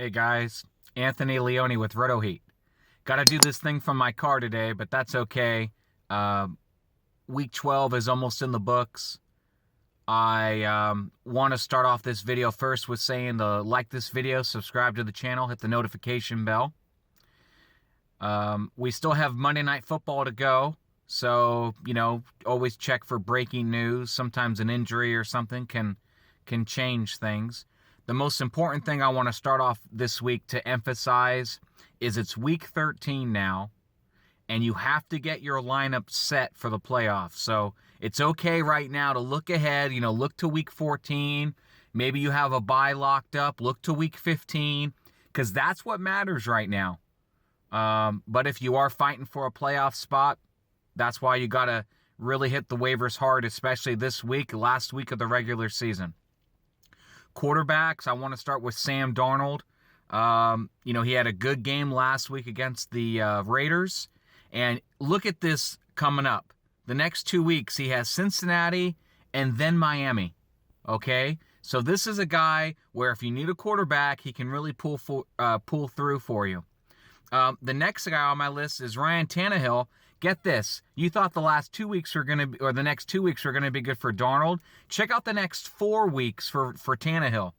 Hey guys, Anthony Leone with RotoHeat. Got to do this thing from my car today, but that's okay. Week 12 is almost in the books. I want to start off this video first with saying to like this video, subscribe to the channel, hit the notification bell. We still have Monday Night Football to go, so, always check for breaking news. Sometimes an injury or something can change things. The most important thing I want to start off this week to emphasize is it's week 13 now, and you have to get your lineup set for the playoffs. So it's okay right now to look ahead, look to week 14. Maybe you have a bye locked up. Look to week 15, because that's what matters right now. But if you are fighting for a playoff spot, that's why you got to really hit the waivers hard, especially this week, last week of the regular season. Quarterbacks, I want to start with Sam Darnold. He had a good game last week against the Raiders. And look at this coming up. The next 2 weeks, he has Cincinnati and then Miami. Okay? So this is a guy where if you need a quarterback, he can really pull through for you. The next guy on my list is Ryan Tannehill. Get this. You thought the last 2 weeks were going to be, or the next 2 weeks were going to be good for Darnold. Check out the next 4 weeks for Tannehill.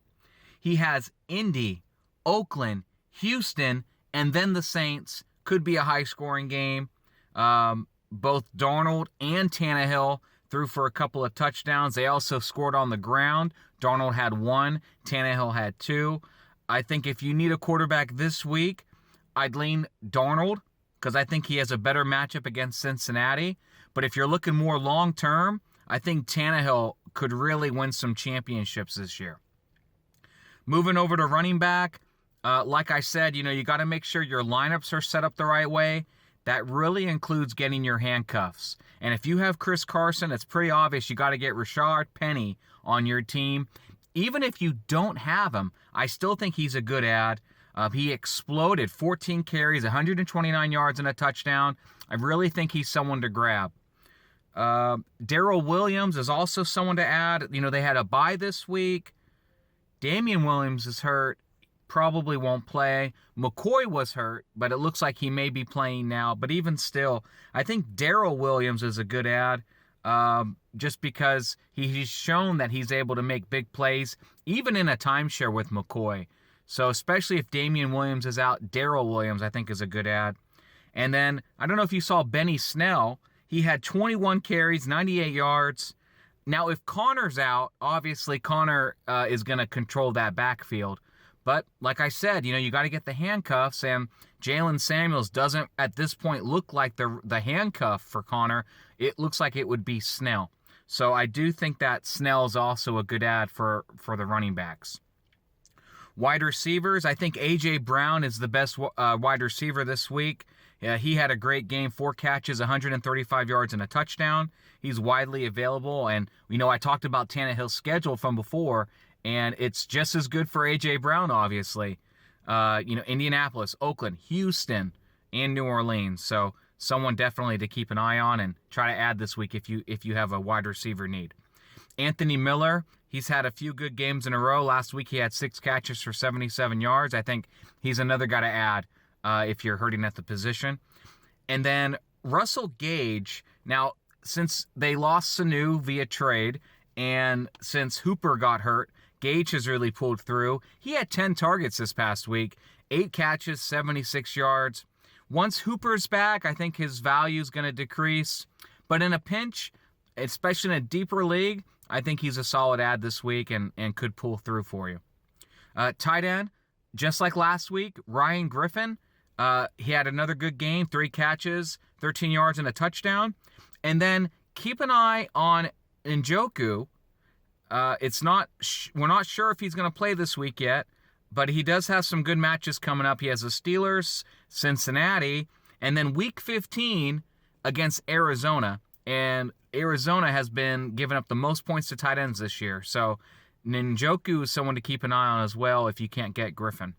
He has Indy, Oakland, Houston, and then the Saints. Could be a high-scoring game. Both Darnold and Tannehill threw for a couple of touchdowns. They also scored on the ground. Darnold had 1. Tannehill had 2. I think if you need a quarterback this week, I'd lean Darnold, because I think he has a better matchup against Cincinnati. But if you're looking more long-term, I think Tannehill could really win some championships this year. Moving over to running back, like I said, you got to make sure your lineups are set up the right way. That really includes getting your handcuffs. And if you have Chris Carson, it's pretty obvious you got to get Rashaad Penny on your team. Even if you don't have him, I still think he's a good add. He exploded, 14 carries, 129 yards, and a touchdown. I really think he's someone to grab. Darrell Williams is also someone to add. They had a bye this week. Damian Williams is hurt, probably won't play. McCoy was hurt, but it looks like he may be playing now. But even still, I think Darrell Williams is a good add, just because he's shown that he's able to make big plays, even in a timeshare with McCoy. So especially if Damian Williams is out, Darrell Williams, I think, is a good add. And then, I don't know if you saw Benny Snell. He had 21 carries, 98 yards. Now, if Connor's out, obviously Connor is going to control that backfield. But like I said, you got to get the handcuffs, and Jalen Samuels doesn't, at this point, look like the handcuff for Connor. It looks like it would be Snell. So I do think that Snell is also a good add for the running backs. Wide receivers, I think A.J. Brown is the best wide receiver this week. He had a great game, 4 catches, 135 yards, and a touchdown. He's widely available, and I talked about Tannehill's schedule from before, and it's just as good for A.J. Brown, obviously. Indianapolis, Oakland, Houston, and New Orleans. So someone definitely to keep an eye on and try to add this week if you have a wide receiver need. Anthony Miller, he's had a few good games in a row. Last week he had 6 catches for 77 yards. I think he's another guy to add if you're hurting at the position. And then Russell Gage. Now, since they lost Sanu via trade, and since Hooper got hurt, Gage has really pulled through. He had 10 targets this past week, 8 catches, 76 yards. Once Hooper's back, I think his value is going to decrease. But in a pinch, especially in a deeper league, I think he's a solid add this week and could pull through for you. Tight end, just like last week, Ryan Griffin. He had another good game, 3 catches, 13 yards, and a touchdown. And then keep an eye on Njoku. We're not sure if he's going to play this week yet, but he does have some good matches coming up. He has the Steelers, Cincinnati, and then week 15 against Arizona. And Arizona has been giving up the most points to tight ends this year. So Njoku is someone to keep an eye on as well if you can't get Griffin.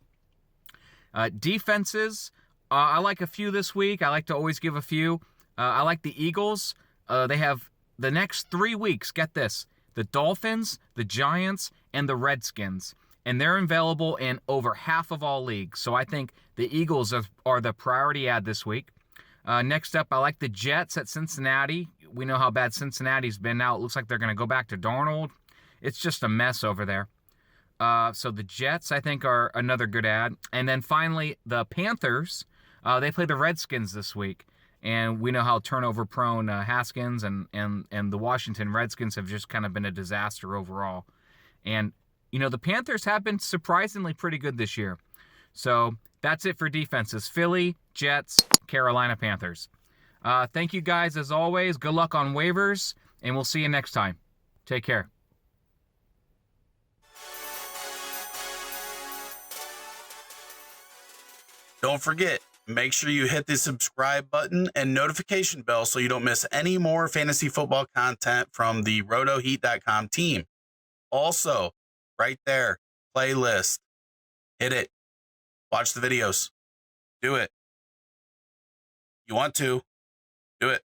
Defenses, I like a few this week. I like to always give a few. I like the Eagles. They have the next 3 weeks, get this, the Dolphins, the Giants, and the Redskins. and they're available in over half of all leagues. So I think the Eagles are the priority ad this week. Next up, I like the Jets at Cincinnati. We know how bad Cincinnati's been now. It looks like they're going to go back to Darnold. It's just a mess over there. So the Jets, I think, are another good ad. And then finally, the Panthers. They play the Redskins this week. And we know how turnover-prone Haskins and the Washington Redskins have just kind of been a disaster overall. And, the Panthers have been surprisingly pretty good this year. So that's it for defenses. Philly, Jets, Carolina Panthers. Thank you guys as always. Good luck on waivers, and we'll see you next time. Take care. Don't forget, make sure you hit the subscribe button and notification bell so you don't miss any more fantasy football content from the RotoHeat.com team. Also, right there, playlist. Hit it. Watch the videos. Do it. You want to. Do it.